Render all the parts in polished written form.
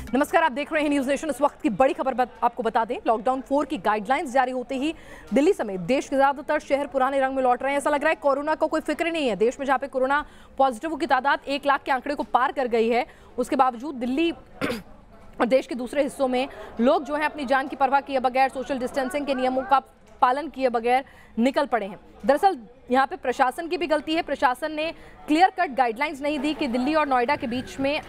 नमस्कार, आप देख रहे हैं न्यूज नेशन। इस वक्त की बड़ी खबर आपको बता दें, लॉकडाउन 4 की गाइडलाइंस जारी होते ही दिल्ली समेत देश के ज्यादातर शहर पुराने रंग में लौट रहे हैं। ऐसा लग रहा है कोरोना का कोई फिक्र नहीं है। देश में जहां पे कोरोना पॉजिटिव की तादाद 1 लाख के आंकड़े को पार कर गई है, उसके बावजूद दिल्ली और देश के दूसरे हिस्सों में लोग जो है अपनी जान की परवाह किए बगैर, सोशल डिस्टेंसिंग के नियमों का पालन किए बगैर निकल पड़े हैं। दरअसल यहाँ पे प्रशासन की भी गलती है। प्रशासन ने क्लियर कट गाइडलाइंस नहीं दी कि दिल्ली और नोएडा के बीच में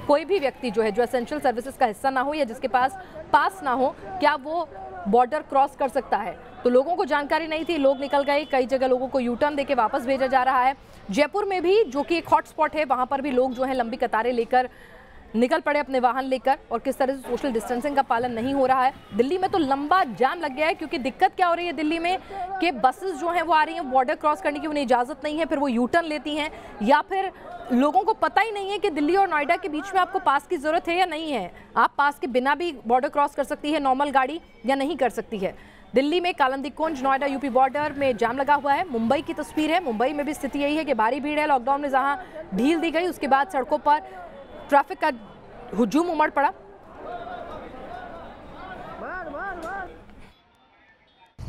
कोई भी व्यक्ति जो एसेंशियल सर्विसेज का हिस्सा ना हो या जिसके पास ना हो, क्या वो बॉर्डर क्रॉस कर सकता है। तो लोगों को जानकारी नहीं थी, लोग निकल गए। कई जगह लोगों को यू टर्न देके वापस भेजा जा रहा है। जयपुर में भी, जो कि एक हॉटस्पॉट है, वहां पर भी लोग जो है लंबी कतारें लेकर निकल पड़े अपने वाहन लेकर, और किस तरह से सोशल डिस्टेंसिंग का पालन नहीं हो रहा है। दिल्ली में तो लंबा जाम लग गया है, क्योंकि दिक्कत क्या हो रही है दिल्ली में कि बसेस जो हैं वो आ रही हैं, बॉर्डर क्रॉस करने की उन्हें इजाज़त नहीं है, फिर वो यू टर्न लेती हैं, या फिर लोगों को पता ही नहीं है कि दिल्ली और नोएडा के बीच में आपको पास की ज़रूरत है या नहीं है। आप पास के बिना भी बॉर्डर क्रॉस कर सकती है नॉर्मल गाड़ी या नहीं कर सकती है। दिल्ली में कालंदी कुंज, नोएडा यूपी बॉर्डर में जाम लगा हुआ है। मुंबई की तस्वीर है। मुंबई में भी स्थिति यही है कि भारी भीड़ है। लॉकडाउन में जहाँ ढील दी गई, उसके बाद सड़कों पर ट्रैफिक का हुजूम उमड़ पड़ा।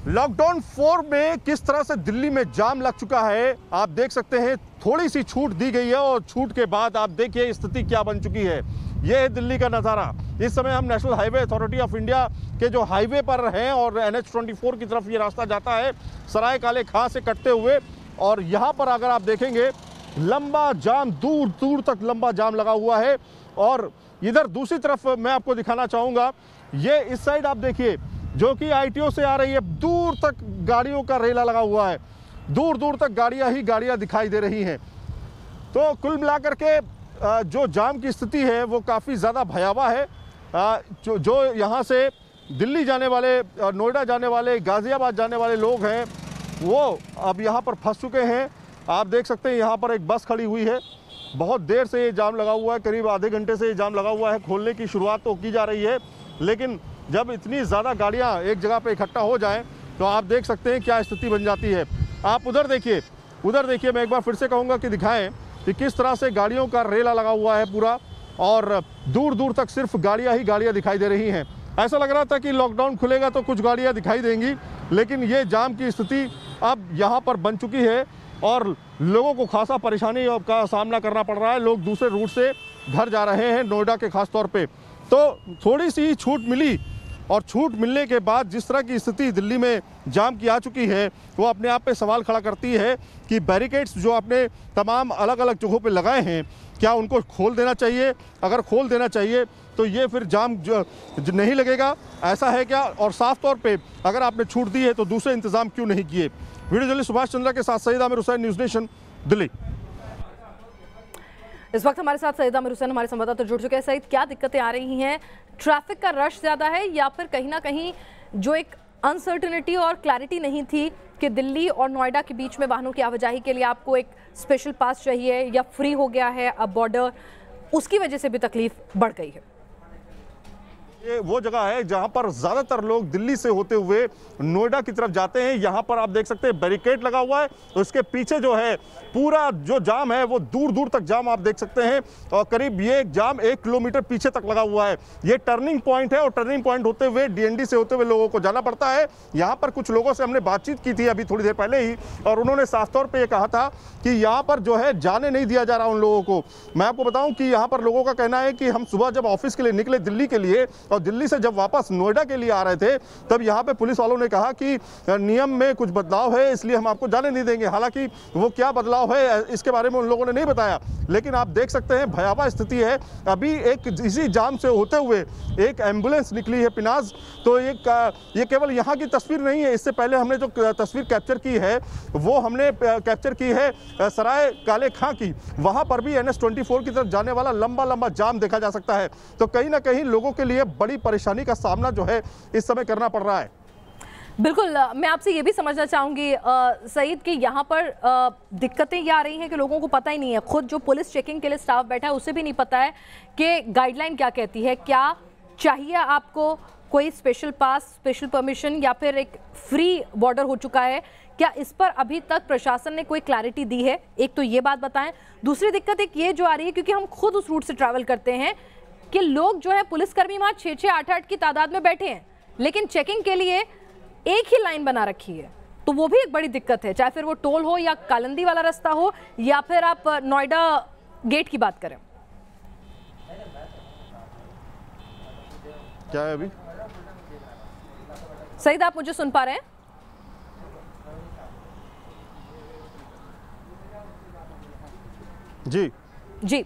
लॉकडाउन 4 में किस तरह से दिल्ली में जाम लग चुका है आप देख सकते हैं। थोड़ी सी छूट दी गई है और छूट के बाद आप देखिए स्थिति क्या बन चुकी है। यह है दिल्ली का नज़ारा। इस समय हम national highway authority of India के जो हाईवे पर हैं और NH-24 की तरफ ये रास्ता जाता है सराय काले खां से कटते हुए, और यहाँ पर अगर आप देखेंगे लंबा जाम, दूर दूर तक लंबा जाम लगा हुआ है। और इधर दूसरी तरफ मैं आपको दिखाना चाहूँगा, ये इस साइड आप देखिए, जो कि ITO से आ रही है, दूर तक गाड़ियों का रेला लगा हुआ है। दूर दूर तक गाड़ियां ही गाड़ियां दिखाई दे रही हैं। तो कुल मिलाकर के जो जाम की स्थिति है वो काफ़ी ज़्यादा भयावह है। जो यहाँ से दिल्ली जाने वाले, नोएडा जाने वाले, गाज़ियाबाद जाने वाले लोग हैं, वो अब यहाँ पर फंस चुके हैं। आप देख सकते हैं यहाँ पर एक बस खड़ी हुई है। बहुत देर से ये जाम लगा हुआ है, करीब आधे घंटे से ये जाम लगा हुआ है। खोलने की शुरुआत तो की जा रही है, लेकिन जब इतनी ज़्यादा गाड़ियाँ एक जगह पे इकट्ठा हो जाएं तो आप देख सकते हैं क्या स्थिति बन जाती है। आप उधर देखिए, मैं एक बार फिर से कहूँगा कि दिखाएं कि किस तरह से गाड़ियों का रेला लगा हुआ है पूरा, और दूर दूर तक सिर्फ गाड़ियाँ ही गाड़ियाँ दिखाई दे रही हैं। ऐसा लग रहा था कि लॉकडाउन खुलेगा तो कुछ गाड़ियाँ दिखाई देंगी, लेकिन ये जाम की स्थिति अब यहाँ पर बन चुकी है और लोगों को खासा परेशानी का सामना करना पड़ रहा है। लोग दूसरे रूट से घर जा रहे हैं, नोएडा के खास तौर पे। तो थोड़ी सी छूट मिली, और छूट मिलने के बाद जिस तरह की स्थिति दिल्ली में जाम की आ चुकी है, वो अपने आप पे सवाल खड़ा करती है कि बैरिकेड्स जो आपने तमाम अलग अलग जगहों पे लगाए हैं, क्या उनको खोल देना चाहिए। अगर खोल देना चाहिए तो ये फिर जाम जो नहीं लगेगा, ऐसा है क्या। और साफ तौर पे अगर आपने छूट दी है तो दूसरे इंतजाम क्यों नहीं किए। वीडियो जर्नलिस्ट सुभाष चंद्रा के साथ सईद आमिर हुसैन, न्यूज़ नेशन, दिल्ली। इस वक्त हमारे साथ सईद आमिर हुसैन हमारे संवाददाता जुड़ चुके हैं। सईद, क्या दिक्कतें आ रही हैं? ट्रैफिक का रश ज़्यादा है या फिर कहीं ना कहीं जो एक अनसर्टेनिटी और क्लैरिटी नहीं थी कि दिल्ली और नोएडा के बीच में वाहनों की आवाजाही के लिए आपको एक स्पेशल पास चाहिए या फ्री हो गया है अब बॉर्डर, उसकी वजह से भी तकलीफ बढ़ गई है? ये वो जगह है जहां पर ज्यादातर लोग दिल्ली से होते हुए नोएडा की तरफ जाते हैं। यहां पर आप देख सकते हैं बैरिकेड लगा हुआ है, उसके पीछे जो है पूरा जो जाम है वो दूर दूर तक जाम आप देख सकते हैं, और करीब ये जाम 1 किलोमीटर पीछे तक लगा हुआ है। ये टर्निंग पॉइंट है और टर्निंग पॉइंट होते हुए DND से होते हुए लोगों को जाना पड़ता है। यहाँ पर कुछ लोगों से हमने बातचीत की थी अभी थोड़ी देर पहले ही, और उन्होंने साफ तौर पर यह कहा था कि यहाँ पर जो है जाने नहीं दिया जा रहा उन लोगों को। मैं आपको बताऊं कि यहाँ पर लोगों का कहना है कि हम सुबह जब ऑफिस के लिए निकले दिल्ली के लिए, और दिल्ली से जब वापस नोएडा के लिए आ रहे थे, तब यहाँ पे पुलिस वालों ने कहा कि नियम में कुछ बदलाव है, इसलिए हम आपको जाने नहीं देंगे। हालांकि वो क्या बदलाव है इसके बारे में उन लोगों ने नहीं बताया, लेकिन आप देख सकते हैं भयावह स्थिति है। अभी एक इसी जाम से होते हुए एक एम्बुलेंस निकली है पिनाज। तो ये केवल यहाँ की तस्वीर नहीं है, इससे पहले हमने जो तस्वीर कैप्चर की है वो हमने कैप्चर की है सराय काले खां की। वहाँ पर भी NH-24 की तरफ जाने वाला लंबा लंबा जाम देखा जा सकता है। तो कहीं ना कहीं लोगों के लिए बड़ी परेशानी का सामना जो है इस समय करना पड़ रहा है। बिल्कुल, मैं आपसे ये भी समझना चाहूंगी सईद कि यहाँ पर दिक्कतें ये आ रही हैं कि लोगों को पता ही नहीं है, खुद जो पुलिस चेकिंग के लिए स्टाफ बैठा है उसे भी नहीं पता है कि गाइडलाइन क्या कहती है, क्या चाहिए आपको कोई स्पेशल पास, स्पेशल परमिशन या फिर एक फ्री बॉर्डर हो चुका है। क्या इस पर अभी तक प्रशासन ने कोई क्लैरिटी दी है? एक तो ये बात बताएं। दूसरी दिक्कत एक ये जो आ रही है, क्योंकि हम खुद उस रूट से ट्रैवल करते हैं, कि लोग जो है पुलिसकर्मी वहां 6-6, 8-8 की तादाद में बैठे हैं, लेकिन चेकिंग के लिए एक ही लाइन बना रखी है। तो वो भी एक बड़ी दिक्कत है, चाहे फिर वो टोल हो या कालंदी वाला रास्ता हो या फिर आप नोएडा गेट की बात करें। क्या है अभी? सईद, आप मुझे सुन पा रहे हैं? जी जी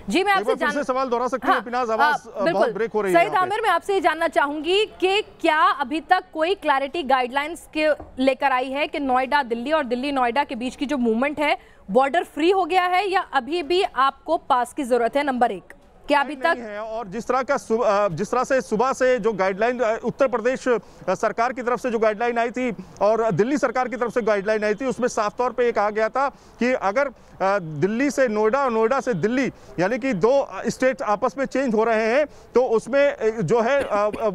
जी, मैं आपसे फिर से सवाल दोहरा सकते हैं पिनाज? आवाज बहुत ब्रेक हो रही है। सईद आमिर, मैं आपसे ये जानना चाहूंगी कि क्या अभी तक कोई क्लैरिटी गाइडलाइंस के लेकर आई है कि नोएडा दिल्ली और दिल्ली नोएडा के बीच की जो मूवमेंट है बॉर्डर फ्री हो गया है या अभी भी आपको पास की जरूरत है? नंबर 1, क्या अभी तक है? और जिस तरह से सुबह से जो गाइडलाइन उत्तर प्रदेश सरकार की तरफ से जो गाइडलाइन आई थी और दिल्ली सरकार की तरफ से गाइडलाइन आई थी, उसमें साफ तौर पे ये कहा गया था कि अगर दिल्ली से नोएडा और नोएडा से दिल्ली यानी कि 2 स्टेट आपस में चेंज हो रहे हैं तो उसमें जो है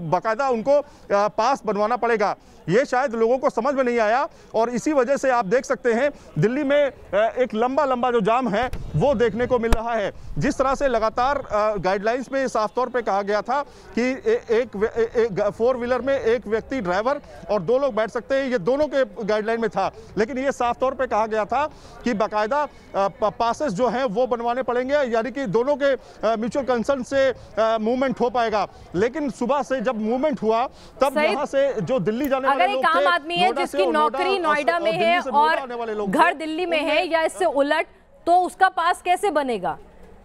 बाकायदा उनको पास बनवाना पड़ेगा। ये शायद लोगों को समझ में नहीं आया और इसी वजह से आप देख सकते हैं दिल्ली में एक लंबा जो जाम है वो देखने को मिल रहा है। जिस तरह से लगातार गाइडलाइंस में साफ तौर पे कहा गया था कि एक 4 व्हीलर में एक व्यक्ति ड्राइवर और 2 लोग बैठ सकते हैं, ये दोनों के गाइडलाइन में था, लेकिन ये साफ तौर पे कहा गया था कि बाकायदा पासेस जो हैं वो बनवाने पड़ेंगे, यानी कि दोनों के म्यूचुअल कंसर्न से मूवमेंट हो पाएगा। लेकिन सुबह से जब मूवमेंट हुआ तब यहाँ से जो दिल्ली जाने अगर एक आम आदमी है जिसकी नौकरी नोएडा में है और घर दिल्ली में है या इससे उलट, तो उसका पास कैसे बनेगा?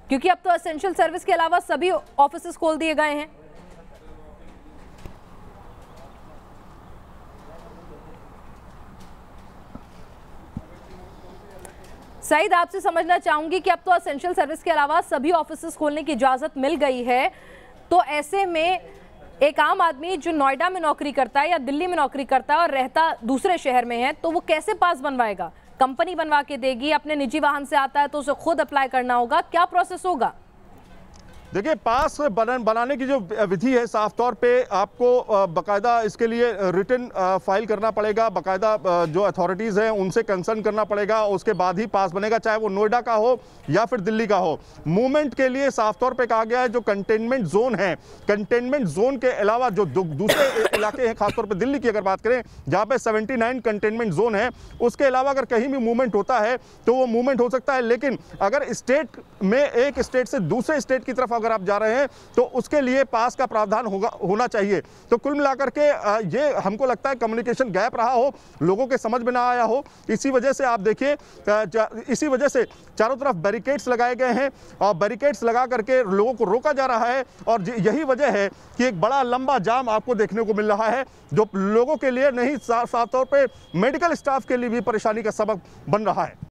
क्योंकि अब तो एसेंशियल सर्विस के अलावा सभी ऑफिसेस खोल दिए गए हैं। सईद, आपसे समझना चाहूंगी कि अब तो एसेंशियल सर्विस के अलावा सभी ऑफिसेस खोलने की इजाजत मिल गई है, तो ऐसे में एक आम आदमी जो नोएडा में नौकरी करता है या दिल्ली में नौकरी करता है और रहता दूसरे शहर में है, तो वो कैसे पास बनवाएगा? कंपनी बनवा के देगी? अपने निजी वाहन से आता है तो उसे खुद अप्लाई करना होगा? क्या प्रोसेस होगा? देखिए, पास बनाने की जो विधि है साफ तौर पे आपको बाकायदा इसके लिए रिटन फाइल करना पड़ेगा, बाकायदा जो अथॉरिटीज़ हैं उनसे कंसर्न करना पड़ेगा, उसके बाद ही पास बनेगा, चाहे वो नोएडा का हो या फिर दिल्ली का हो। मूवमेंट के लिए साफ तौर पे कहा गया है जो कंटेनमेंट जोन है, कंटेनमेंट जोन के अलावा जो दूसरे इलाके हैं, खासतौर पर दिल्ली की अगर बात करें जहाँ पे 79 कंटेनमेंट जोन है, उसके अलावा अगर कहीं भी मूवमेंट होता है तो वो मूवमेंट हो सकता है। लेकिन अगर स्टेट में एक स्टेट से दूसरे स्टेट की तरफ अगर आप जा रहे हैं तो उसके लिए पास का प्रावधान होना चाहिए। तो कुल मिलाकर के ये हमको लगता है कम्युनिकेशन गैप रहा हो, लोगों के समझ में ना आया हो, इसी वजह से आप देखिए इसी वजह से चारों तरफ बैरिकेड्स लगाए गए हैं और बैरिकेड्स लगा करके लोगों को रोका जा रहा है और यही वजह है कि एक बड़ा लंबा जाम आपको देखने को मिल रहा है जो लोगों के लिए नहीं, साफ तौर पे मेडिकल स्टाफ के लिए भी परेशानी का सबब बन रहा है।